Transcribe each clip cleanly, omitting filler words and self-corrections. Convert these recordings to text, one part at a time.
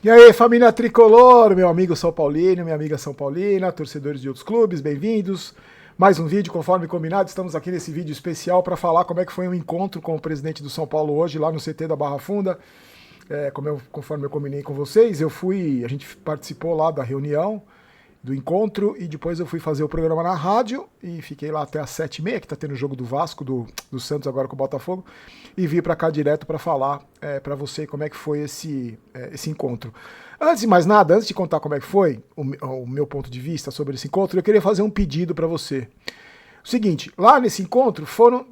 E aí, família tricolor, meu amigo São Paulino, minha amiga São Paulina, torcedores de outros clubes, bem-vindos. Mais um vídeo, conforme combinado, estamos aqui nesse vídeo especial para falar como é que foi o encontro com o presidente do São Paulo hoje, lá no CT da Barra Funda. Conforme eu combinei com vocês, a gente participou lá da reunião, do encontro, e depois eu fui fazer o programa na rádio e fiquei lá até às 7h30, que tá tendo o jogo do Vasco, do Santos agora com o Botafogo, e vim para cá direto para falar para você como é que foi esse encontro. Antes de mais nada, antes de contar como é que foi o meu ponto de vista sobre esse encontro, eu queria fazer um pedido para você. O seguinte, lá nesse encontro foram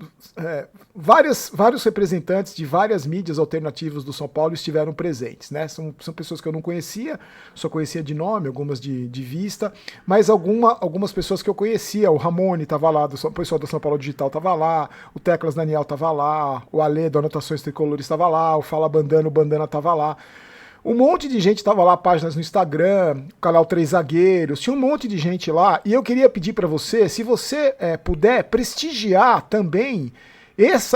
vários representantes de várias mídias alternativas do São Paulo estiveram presentes, né? São pessoas que eu não conhecia, só conhecia de nome, algumas de vista, mas algumas pessoas que eu conhecia. O Ramone estava lá, o pessoal do São Paulo Digital estava lá, o Teclas Daniel estava lá, o Ale do Anotações Tricolores estava lá, o Fala Bandana, o Bandana estava lá. Um monte de gente estava lá, páginas no Instagram, o canal Três Zagueiros, tinha um monte de gente lá, e eu queria pedir para você, se você puder, prestigiar também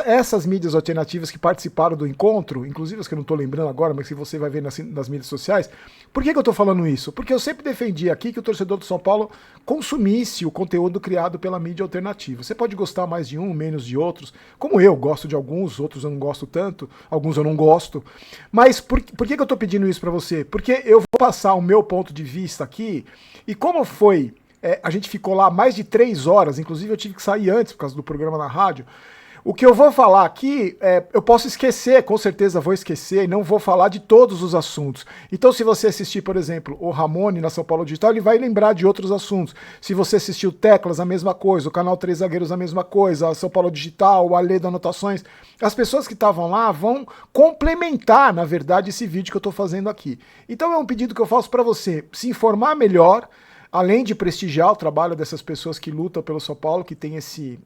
essas mídias alternativas que participaram do encontro, inclusive as que eu não estou lembrando agora, mas que você vai ver nas mídias sociais. Por que eu estou falando isso? Porque eu sempre defendi aqui que o torcedor do São Paulo consumisse o conteúdo criado pela mídia alternativa. Você pode gostar mais de um, menos de outros, como eu gosto de alguns, outros eu não gosto tanto, alguns eu não gosto. Mas por que eu estou pedindo isso para você? Porque eu vou passar o meu ponto de vista aqui, e como foi, a gente ficou lá mais de 3 horas, inclusive eu tive que sair antes por causa do programa na rádio. O que eu vou falar aqui, eu posso esquecer, com certeza vou esquecer, e não vou falar de todos os assuntos. Então, se você assistir, por exemplo, o Ramone na São Paulo Digital, ele vai lembrar de outros assuntos. Se você assistiu Teclas, a mesma coisa, o canal Três Zagueiros, a mesma coisa, a São Paulo Digital, o Ale do Anotações, as pessoas que estavam lá vão complementar, na verdade, esse vídeo que eu estou fazendo aqui. Então, é um pedido que eu faço para você se informar melhor, além de prestigiar o trabalho dessas pessoas que lutam pelo São Paulo, que tem esse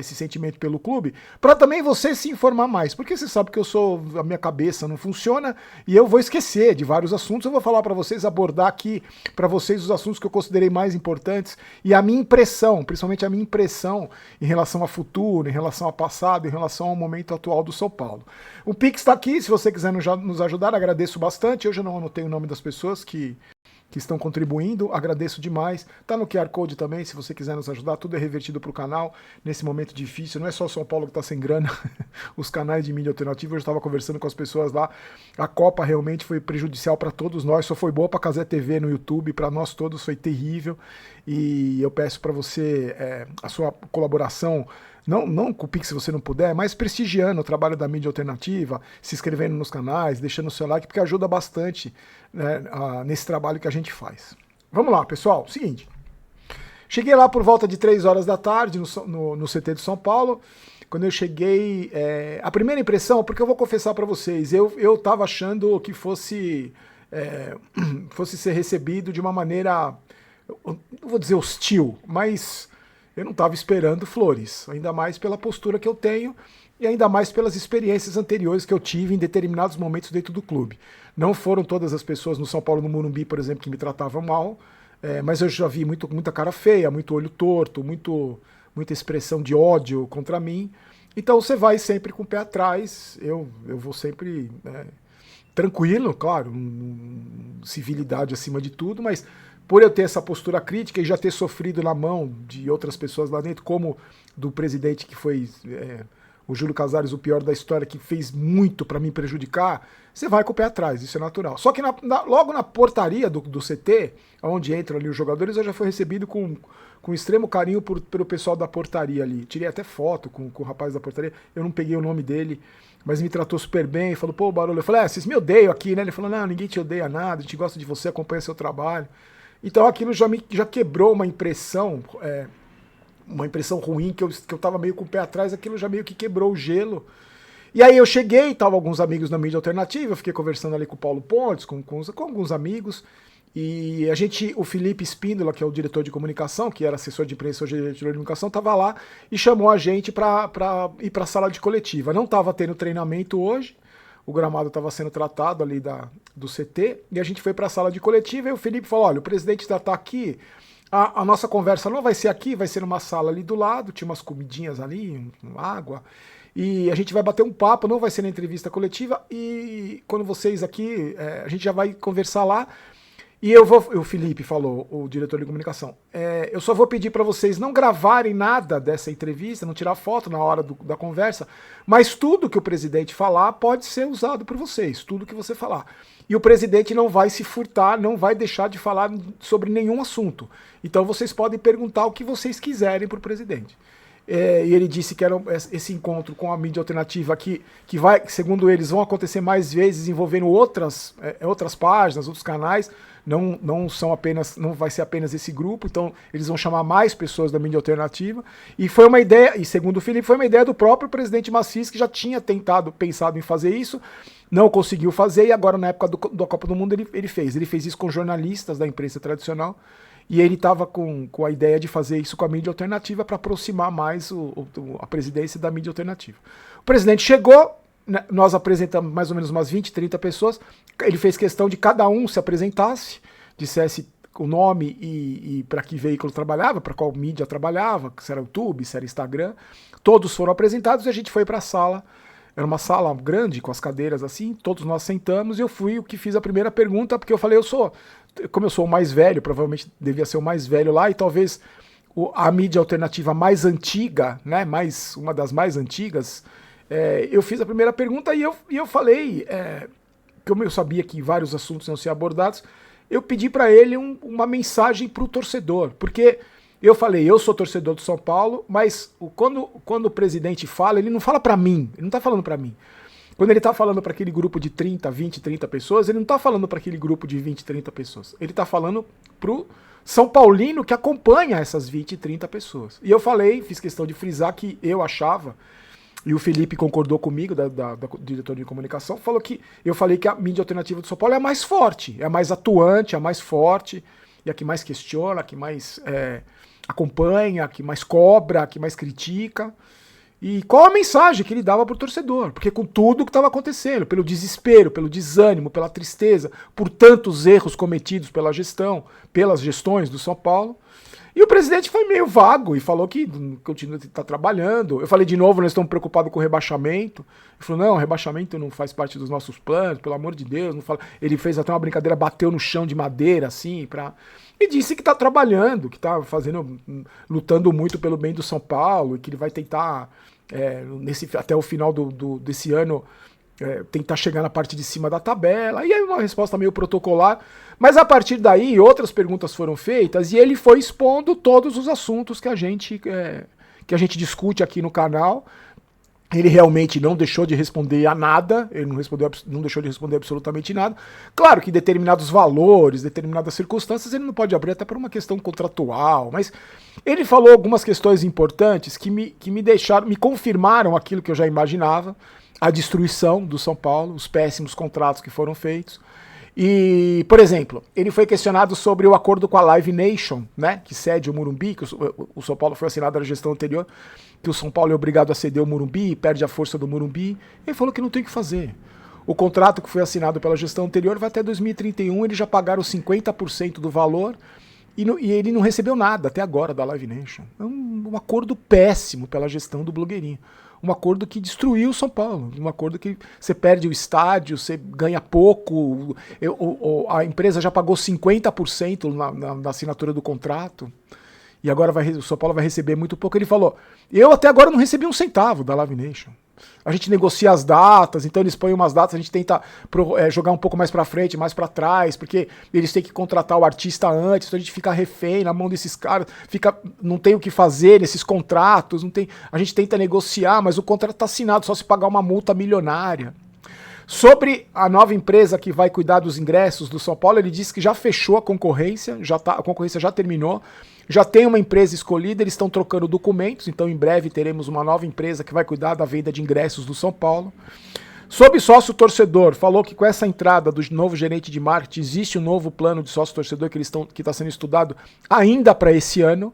sentimento pelo clube, para também você se informar mais. Porque você sabe que a minha cabeça não funciona e eu vou esquecer de vários assuntos. Eu vou falar para vocês, abordar aqui para vocês os assuntos que eu considerei mais importantes e a minha impressão, principalmente a minha impressão em relação ao futuro, em relação ao passado, em relação ao momento atual do São Paulo. O Pix está aqui, se você quiser nos ajudar, agradeço bastante. Eu já não anotei o nome das pessoas que estão contribuindo, agradeço demais. Tá no QR Code também, se você quiser nos ajudar, tudo é revertido para o canal nesse momento difícil. Não é só o São Paulo que está sem grana, os canais de mídia alternativa. Eu estava conversando com as pessoas lá. A Copa realmente foi prejudicial para todos nós, só foi boa para a Cazé TV no YouTube, para nós todos foi terrível. E eu peço para você a sua colaboração. Não com o Pix se você não puder, mas prestigiando o trabalho da mídia alternativa, se inscrevendo nos canais, deixando o seu like, porque ajuda bastante, né, nesse trabalho que a gente faz. Vamos lá, pessoal. Seguinte. Cheguei lá por volta de 3 horas da tarde no CT de São Paulo. Quando eu cheguei, a primeira impressão, porque eu vou confessar para vocês, eu estava achando que fosse ser recebido de uma maneira, não vou dizer hostil, mas eu não estava esperando flores, ainda mais pela postura que eu tenho e ainda mais pelas experiências anteriores que eu tive em determinados momentos dentro do clube. Não foram todas as pessoas no São Paulo, no Morumbi, por exemplo, que me tratavam mal, mas eu já vi muita cara feia, muito olho torto, muita expressão de ódio contra mim. Então você vai sempre com o pé atrás, eu vou sempre tranquilo, claro, civilidade acima de tudo, mas por eu ter essa postura crítica e já ter sofrido na mão de outras pessoas lá dentro, como do presidente que foi o Júlio Casares, o pior da história, que fez muito para me prejudicar, você vai com o pé atrás, isso é natural. Só que logo na portaria do CT, onde entram ali os jogadores, eu já fui recebido com extremo carinho pelo pessoal da portaria ali. Tirei até foto com o rapaz da portaria, eu não peguei o nome dele, mas me tratou super bem, falou, pô, Barolo, eu falei, vocês me odeiam aqui, né? Ele falou, não, ninguém te odeia nada, a gente gosta de você, acompanha seu trabalho. Então aquilo já quebrou uma impressão ruim, que eu tava meio com o pé atrás, aquilo já meio que quebrou o gelo. E aí eu cheguei, estavam alguns amigos na mídia alternativa, eu fiquei conversando ali com o Paulo Pontes, com alguns amigos, e o Felipe Espíndola, que é o diretor de comunicação, que era assessor de imprensa, hoje é diretor de comunicação, estava lá e chamou a gente para ir para a sala de coletiva. Não estava tendo treinamento hoje, o gramado estava sendo tratado ali do CT, e a gente foi para a sala de coletiva, e o Felipe falou, olha, o presidente já está aqui, a nossa conversa não vai ser aqui, vai ser numa sala ali do lado, tinha umas comidinhas ali, água, E a gente vai bater um papo, não vai ser na entrevista coletiva, e quando vocês aqui, a gente já vai conversar lá. E o Felipe falou, o diretor de comunicação, eu só vou pedir para vocês não gravarem nada dessa entrevista, não tirar foto na hora da conversa, mas tudo que o presidente falar pode ser usado por vocês, tudo que você falar. E o presidente não vai se furtar, não vai deixar de falar sobre nenhum assunto. Então vocês podem perguntar o que vocês quiserem para o presidente. E ele disse que era esse encontro com a mídia alternativa que vai, segundo eles, vão acontecer mais vezes envolvendo outras páginas, outros canais. Não vai ser apenas esse grupo, então eles vão chamar mais pessoas da mídia alternativa. E foi uma ideia, e segundo o Felipe, foi uma ideia do próprio presidente Massis, que já tinha pensado em fazer isso, não conseguiu fazer, e agora na época da Copa do Mundo ele fez. Ele fez isso com jornalistas da imprensa tradicional, e ele estava com a ideia de fazer isso com a mídia alternativa para aproximar mais a presidência da mídia alternativa. O presidente chegou, nós apresentamos mais ou menos umas 20, 30 pessoas, ele fez questão de cada um se apresentasse, dissesse o nome e para que veículo trabalhava, para qual mídia trabalhava, se era YouTube, se era Instagram. Todos foram apresentados e a gente foi para a sala. Era uma sala grande, com as cadeiras assim, todos nós sentamos e eu fui o que fiz a primeira pergunta, porque eu falei, como eu sou o mais velho, provavelmente devia ser o mais velho lá, e talvez a mídia alternativa mais antiga, né, uma das mais antigas, eu fiz a primeira pergunta e eu falei, como eu sabia que vários assuntos iam ser abordados, eu pedi para ele uma mensagem para o torcedor, porque eu falei, eu sou torcedor do São Paulo, mas quando o presidente fala, ele não fala para mim, ele não está falando para mim. Quando ele está falando para aquele grupo de 30, 20, 30 pessoas, ele não está falando para aquele grupo de 20, 30 pessoas. Ele está falando pro São Paulino que acompanha essas 20, 30 pessoas. E eu falei, fiz questão de frisar que eu achava, e o Felipe concordou comigo, da diretora de comunicação, eu falei que a mídia alternativa do São Paulo é a mais forte, é a mais atuante, é a mais forte, e a que mais questiona, a que mais acompanha, a que mais cobra, a que mais critica. E qual a mensagem que ele dava para o torcedor? Porque com tudo o que estava acontecendo, pelo desespero, pelo desânimo, pela tristeza, por tantos erros cometidos pela gestão, pelas gestões do São Paulo, e o presidente foi meio vago e falou que continua a estar trabalhando. Eu falei de novo, nós estamos preocupados com o rebaixamento. Ele falou, não, rebaixamento não faz parte dos nossos planos, pelo amor de Deus. Não fala. Ele fez até uma brincadeira, bateu no chão de madeira, assim, e disse que está trabalhando, que está lutando muito pelo bem do São Paulo, e que ele vai tentar, até o final desse ano, tentar chegar na parte de cima da tabela. E aí uma resposta meio protocolar. Mas a partir daí, outras perguntas foram feitas e ele foi expondo todos os assuntos que a gente discute aqui no canal. Ele realmente não deixou de responder a nada, ele não deixou de responder absolutamente nada. Claro que determinados valores, determinadas circunstâncias, ele não pode abrir até por uma questão contratual, mas ele falou algumas questões importantes que me confirmaram aquilo que eu já imaginava, a destruição do São Paulo, os péssimos contratos que foram feitos. E, por exemplo, ele foi questionado sobre o acordo com a Live Nation, né, que cede o Morumbi, que o São Paulo foi assinado na gestão anterior, que o São Paulo é obrigado a ceder o Morumbi, perde a força do Morumbi. Ele falou que não tem o que fazer. O contrato que foi assinado pela gestão anterior vai até 2031, eles já pagaram 50% do valor e ele não recebeu nada até agora da Live Nation. É um acordo péssimo pela gestão do blogueirinho. Um acordo que destruiu o São Paulo, um acordo que você perde o estádio, você ganha pouco, a empresa já pagou 50% na assinatura do contrato, e agora o São Paulo vai receber muito pouco. Ele falou, eu até agora não recebi um centavo da Live Nation. A gente negocia as datas, então eles põem umas datas, a gente tenta jogar um pouco mais pra frente, mais pra trás, porque eles têm que contratar o artista antes, então a gente fica refém na mão desses caras, não tem o que fazer nesses contratos, a gente tenta negociar, mas o contrato tá assinado, só se pagar uma multa milionária. Sobre a nova empresa que vai cuidar dos ingressos do São Paulo, ele disse que já fechou a concorrência, a concorrência já terminou, já tem uma empresa escolhida, eles estão trocando documentos, então em breve teremos uma nova empresa que vai cuidar da venda de ingressos do São Paulo. Sobre sócio torcedor, falou que com essa entrada do novo gerente de marketing existe um novo plano de sócio torcedor que está sendo estudado ainda para esse ano.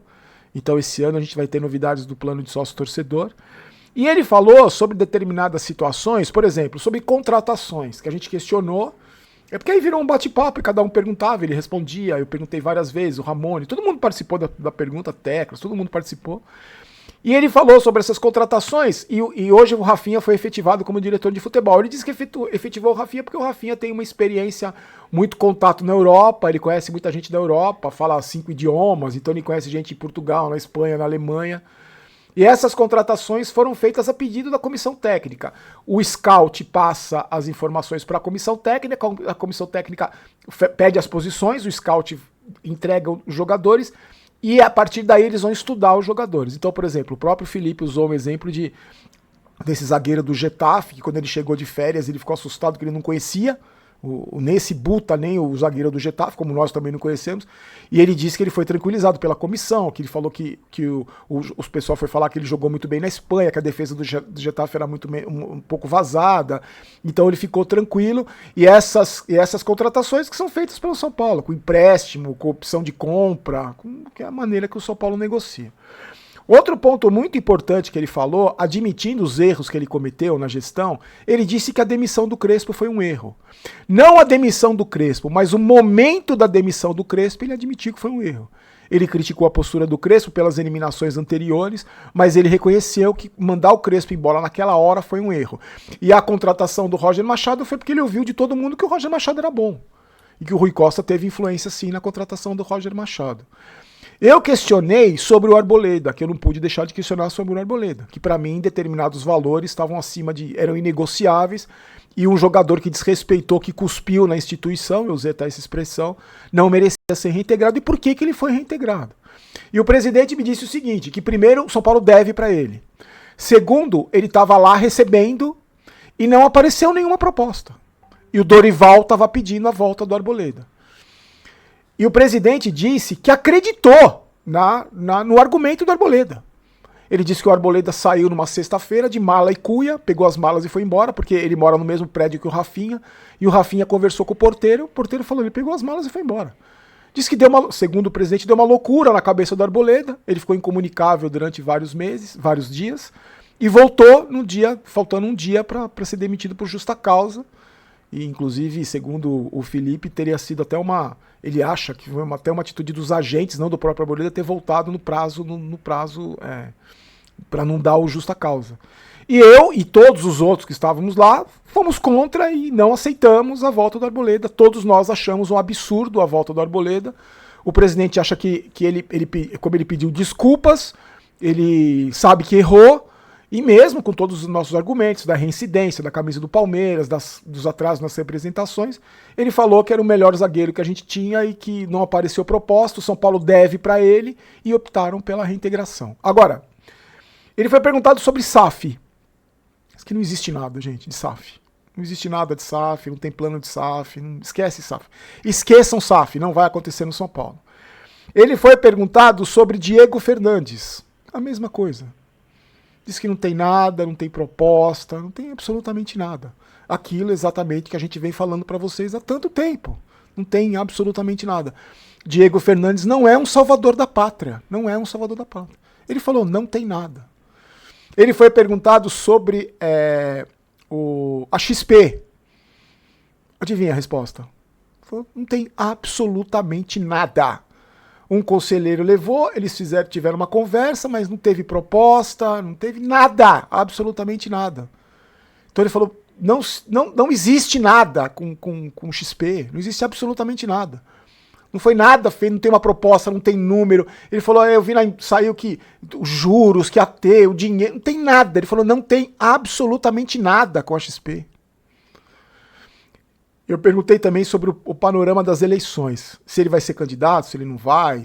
Então esse ano a gente vai ter novidades do plano de sócio torcedor. E ele falou sobre determinadas situações, por exemplo, sobre contratações, que a gente questionou. É porque aí virou um bate-papo e cada um perguntava, ele respondia, eu perguntei várias vezes, o Ramone, todo mundo participou da pergunta, Teclas, todo mundo participou. E ele falou sobre essas contratações e hoje o Rafinha foi efetivado como diretor de futebol. Ele disse que efetivou o Rafinha porque o Rafinha tem uma experiência, muito contato na Europa, ele conhece muita gente da Europa, fala 5 idiomas, então ele conhece gente em Portugal, na Espanha, na Alemanha. E essas contratações foram feitas a pedido da comissão técnica. O scout passa as informações para a comissão técnica pede as posições, o scout entrega os jogadores e a partir daí eles vão estudar os jogadores. Então, por exemplo, o próprio Felipe usou um exemplo desse zagueiro do Getafe, que quando ele chegou de férias ele ficou assustado que ele não conhecia, nem esse Buta, nem o zagueiro do Getafe, como nós também não conhecemos, e ele disse que ele foi tranquilizado pela comissão, que ele falou que os pessoal foi falar que ele jogou muito bem na Espanha, que a defesa do Getafe era um pouco vazada, então ele ficou tranquilo, e essas contratações que são feitas pelo São Paulo, com empréstimo, com opção de compra, que é a maneira que o São Paulo negocia. Outro ponto muito importante que ele falou, admitindo os erros que ele cometeu na gestão, ele disse que a demissão do Crespo foi um erro. Não a demissão do Crespo, mas o momento da demissão do Crespo, ele admitiu que foi um erro. Ele criticou a postura do Crespo pelas eliminações anteriores, mas ele reconheceu que mandar o Crespo embora naquela hora foi um erro. E a contratação do Roger Machado foi porque ele ouviu de todo mundo que o Roger Machado era bom. E que o Rui Costa teve influência sim na contratação do Roger Machado. Eu questionei sobre o Arboleda, que eu não pude deixar de questionar sobre o Arboleda, que para mim determinados valores estavam eram inegociáveis, e um jogador que desrespeitou, que cuspiu na instituição, eu usei até essa expressão, não merecia ser reintegrado. E por que ele foi reintegrado? E o presidente me disse o seguinte, que primeiro o São Paulo deve para ele. Segundo, ele estava lá recebendo e não apareceu nenhuma proposta. E o Dorival estava pedindo a volta do Arboleda. E o presidente disse que acreditou no argumento do Arboleda. Ele disse que o Arboleda saiu numa sexta-feira de mala e cuia, pegou as malas e foi embora, porque ele mora no mesmo prédio que o Rafinha, e o Rafinha conversou com o porteiro falou, ele pegou as malas e foi embora. Disse que segundo o presidente, deu uma loucura na cabeça do Arboleda, ele ficou incomunicável durante vários meses, vários dias, e voltou faltando um dia para ser demitido por justa causa. E, inclusive, segundo o Felipe, teria sido até ele acha que foi até uma atitude dos agentes, não do próprio Arboleda, ter voltado no prazo para não dar o justa causa. E eu e todos os outros que estávamos lá fomos contra e não aceitamos a volta do Arboleda. Todos nós achamos um absurdo a volta do Arboleda. O presidente acha que como ele pediu desculpas, ele sabe que errou. E mesmo com todos os nossos argumentos, da reincidência, da camisa do Palmeiras, dos atrasos nas representações, ele falou que era o melhor zagueiro que a gente tinha e que não apareceu proposta, o São Paulo deve para ele e optaram pela reintegração. Agora, ele foi perguntado sobre SAF. Diz que não existe nada, gente, de SAF. Não existe nada de SAF, não tem plano de SAF, esquece SAF. Esqueçam SAF, não vai acontecer no São Paulo. Ele foi perguntado sobre Diego Fernandes. A mesma coisa. Diz que não tem nada, não tem proposta, não tem absolutamente nada. Aquilo exatamente que a gente vem falando para vocês há tanto tempo. Não tem absolutamente nada. Diego Fernandes não é um salvador da pátria. Não é um salvador da pátria. Ele falou, não tem nada. Ele foi perguntado sobre a XP. Adivinha a resposta? Falou, não tem absolutamente nada. Um conselheiro levou, eles tiveram uma conversa, mas não teve proposta, não teve nada, absolutamente nada. Então ele falou, não existe nada com XP, não existe absolutamente nada. Não foi nada feito, não tem uma proposta, não tem número. Ele falou, eu vi saiu que os juros, que ia ter, o dinheiro, não tem nada. Ele falou, não tem absolutamente nada com a XP. Eu perguntei também sobre o panorama das eleições, se ele vai ser candidato, se ele não vai,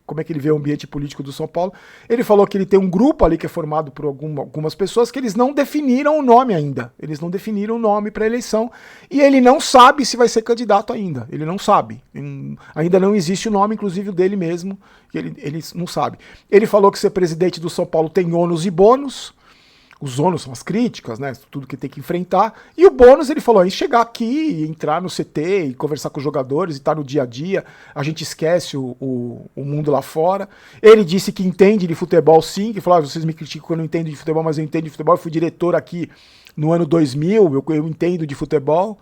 como é que ele vê o ambiente político do São Paulo. Ele falou que ele tem um grupo ali que é formado por algumas pessoas que eles não definiram o nome ainda. Eles não definiram o nome para a eleição e ele não sabe se vai ser candidato ainda. Ele não sabe. Ainda não existe o nome, inclusive o dele mesmo, que ele não sabe. Ele falou que ser presidente do São Paulo tem ônus e bônus. Os ônus são as críticas, né? Tudo que tem que enfrentar. E o bônus, ele falou, chegar aqui, entrar no CT e conversar com os jogadores e estar no dia a dia, a gente esquece o mundo lá fora. Ele disse que entende de futebol sim, que falou, vocês me criticam que eu não entendo de futebol, mas eu entendo de futebol. Eu fui diretor aqui no ano 2000, eu entendo de futebol.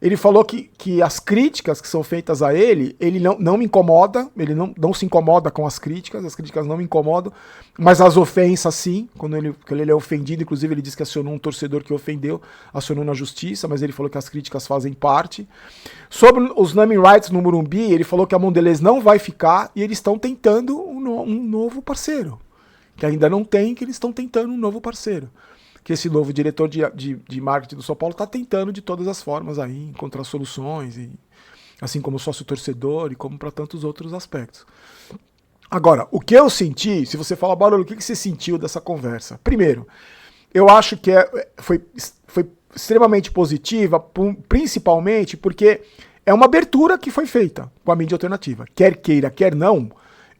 Ele falou que as críticas que são feitas a ele não me incomoda, ele não se incomoda com as críticas não me incomodam, mas as ofensas sim, quando ele é ofendido, inclusive ele disse que acionou um torcedor que ofendeu, acionou na justiça, mas ele falou que as críticas fazem parte. Sobre os naming rights no Morumbi, ele falou que a Mondelez não vai ficar e eles estão tentando um novo parceiro, que ainda não tem, que eles estão tentando um novo parceiro. Que esse novo diretor de marketing do São Paulo está tentando de todas as formas aí encontrar soluções, assim como sócio-torcedor e como para tantos outros aspectos. Agora, o que eu senti, se você fala, Barolo, o que você sentiu dessa conversa? Primeiro, eu acho que foi extremamente positiva, principalmente porque é uma abertura que foi feita com a mídia alternativa. Quer queira, quer não,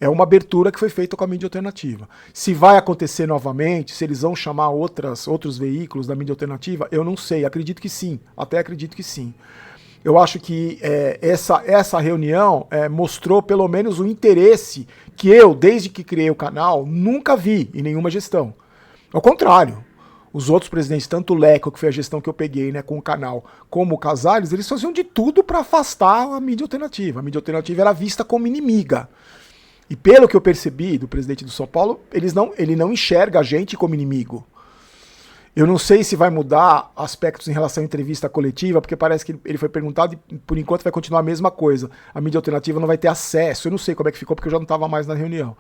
é uma abertura que foi feita com a mídia alternativa. Se vai acontecer novamente, se eles vão chamar outros veículos da mídia alternativa, eu não sei. Acredito que sim. Até acredito que sim. Eu acho que essa reunião mostrou pelo menos o interesse que eu, desde que criei o canal, nunca vi em nenhuma gestão. Ao contrário. Os outros presidentes, tanto o Leco, que foi a gestão que eu peguei, né, com o canal, como o Casares, eles faziam de tudo para afastar a mídia alternativa. A mídia alternativa era vista como inimiga. E pelo que eu percebi do presidente do São Paulo, ele não enxerga a gente como inimigo. Eu não sei se vai mudar aspectos em relação à entrevista coletiva, porque parece que ele foi perguntado e por enquanto vai continuar a mesma coisa. A mídia alternativa não vai ter acesso. Eu não sei como é que ficou, porque eu já não estava mais na reunião.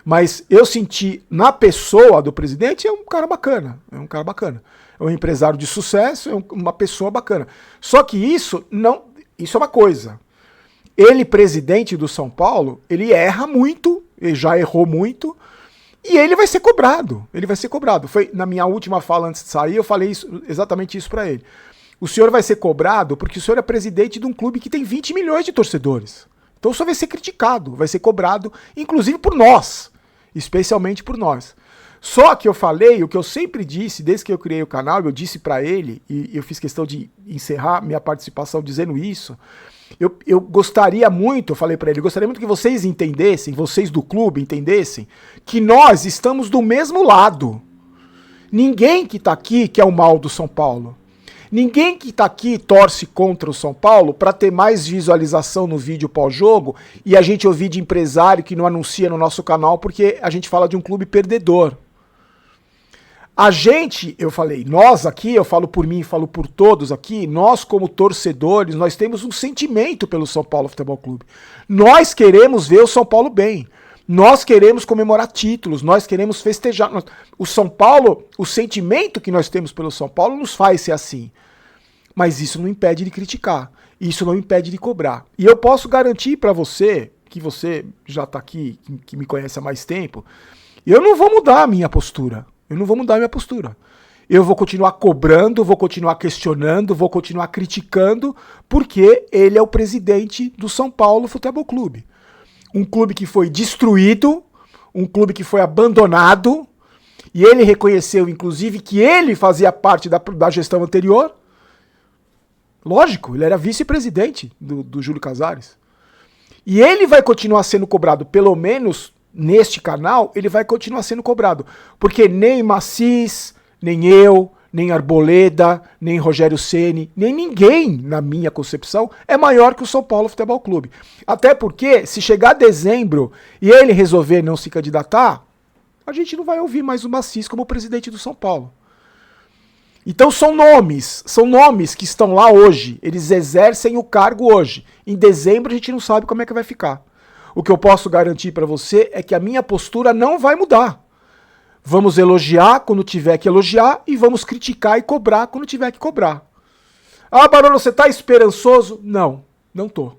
Mas eu senti na pessoa do presidente, é um cara bacana. É um empresário de sucesso, é uma pessoa bacana. Só que isso é uma coisa. Ele, presidente do São Paulo, ele erra muito, ele já errou muito, e ele vai ser cobrado. Foi na minha última fala antes de sair, eu falei exatamente isso para ele. O senhor vai ser cobrado porque o senhor é presidente de um clube que tem 20 milhões de torcedores. Então o senhor vai ser criticado, vai ser cobrado, inclusive por nós, especialmente por nós. Só que eu falei, o que eu sempre disse, desde que eu criei o canal, eu disse para ele, e eu fiz questão de encerrar minha participação dizendo isso, eu gostaria muito, eu falei para ele, gostaria muito que vocês entendessem, vocês do clube entendessem, que nós estamos do mesmo lado. Ninguém que tá aqui quer o mal do São Paulo. Ninguém que tá aqui torce contra o São Paulo para ter mais visualização no vídeo pós-jogo e a gente ouvir de empresário que não anuncia no nosso canal porque a gente fala de um clube perdedor. A gente, eu falei, nós aqui, eu falo por mim, falo por todos aqui, nós como torcedores, nós temos um sentimento pelo São Paulo Futebol Clube. Nós queremos ver o São Paulo bem. Nós queremos comemorar títulos, nós queremos festejar. O São Paulo, o sentimento que nós temos pelo São Paulo nos faz ser assim. Mas isso não impede de criticar, isso não impede de cobrar. E eu posso garantir para você, que você já está aqui, que me conhece há mais tempo, eu não vou mudar a minha postura. Eu vou continuar cobrando, vou continuar questionando, vou continuar criticando, porque ele é o presidente do São Paulo Futebol Clube. Um clube que foi destruído, um clube que foi abandonado, e ele reconheceu, inclusive, que ele fazia parte da gestão anterior. Lógico, ele era vice-presidente do Júlio Casares. E ele vai continuar sendo cobrado, pelo menos neste canal, ele vai continuar sendo cobrado. Porque nem Macis, nem eu, nem Arboleda, nem Rogério Ceni, nem ninguém, na minha concepção, é maior que o São Paulo Futebol Clube. Até porque, se chegar dezembro e ele resolver não se candidatar, a gente não vai ouvir mais o Macis como presidente do São Paulo. Então são nomes que estão lá hoje, eles exercem o cargo hoje. Em dezembro a gente não sabe como é que vai ficar. O que eu posso garantir para você é que a minha postura não vai mudar. Vamos elogiar quando tiver que elogiar e vamos criticar e cobrar quando tiver que cobrar. Ah, Barolo, você tá esperançoso? Não, não tô.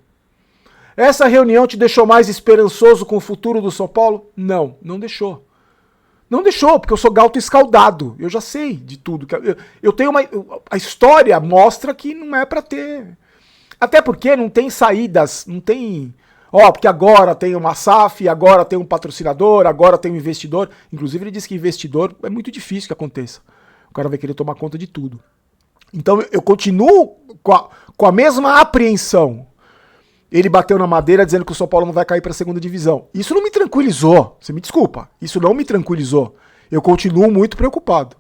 Essa reunião te deixou mais esperançoso com o futuro do São Paulo? Não, não deixou. Não deixou, porque eu sou gauto escaldado. Eu já sei de tudo. Eu tenho a história mostra que não é para ter. Até porque não tem saídas, não tem... porque agora tem uma SAF, agora tem um patrocinador, agora tem um investidor. Inclusive ele disse que investidor é muito difícil que aconteça. O cara vai querer tomar conta de tudo. Então eu continuo com a mesma apreensão. Ele bateu na madeira dizendo que o São Paulo não vai cair para a segunda divisão. Isso não me tranquilizou. Você me desculpa. Isso não me tranquilizou. Eu continuo muito preocupado.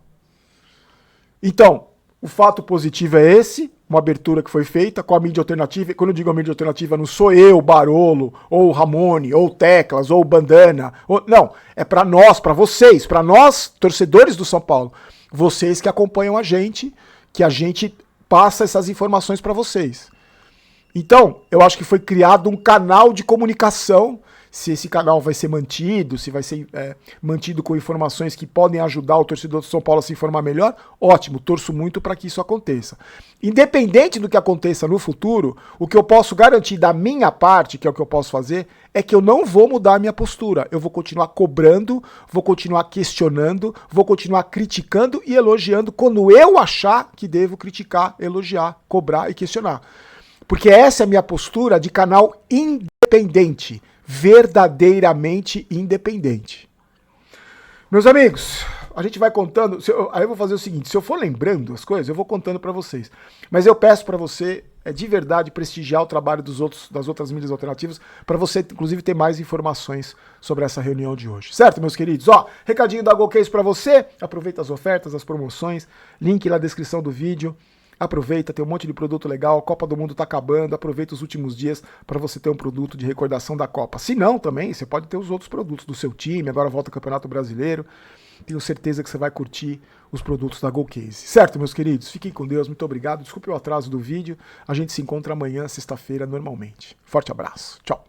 Então, o fato positivo é esse. uma abertura que foi feita com a mídia alternativa, e quando eu digo a mídia alternativa, não sou eu, Barolo, ou Ramone, ou Teclas, ou Bandana, não, é para nós, para vocês, para nós, torcedores do São Paulo, vocês que acompanham a gente, que a gente passa essas informações para vocês. Então, eu acho que foi criado um canal de comunicação. Se esse canal vai ser mantido, se vai ser mantido com informações que podem ajudar o torcedor do São Paulo a se informar melhor, ótimo, torço muito para que isso aconteça. Independente do que aconteça no futuro, o que eu posso garantir da minha parte, que é o que eu posso fazer, é que eu não vou mudar a minha postura. Eu vou continuar cobrando, vou continuar questionando, vou continuar criticando e elogiando quando eu achar que devo criticar, elogiar, cobrar e questionar. Porque essa é a minha postura de canal independente, verdadeiramente independente. Meus amigos, a gente vai contando, aí eu vou fazer o seguinte, se eu for lembrando as coisas, eu vou contando para vocês. Mas eu peço para você, de verdade, prestigiar o trabalho das outras mídias alternativas, para você, inclusive, ter mais informações sobre essa reunião de hoje. Certo, meus queridos? Ó, recadinho da GoCase para você, aproveita as ofertas, as promoções, link na descrição do vídeo. Aproveita, tem um monte de produto legal, a Copa do Mundo tá acabando, aproveita os últimos dias para você ter um produto de recordação da Copa. Se não, também, você pode ter os outros produtos do seu time, agora volta o Campeonato Brasileiro. Tenho certeza que você vai curtir os produtos da GoCase. Certo, meus queridos? Fiquem com Deus, muito obrigado. Desculpe o atraso do vídeo. A gente se encontra amanhã, sexta-feira, normalmente. Forte abraço. Tchau.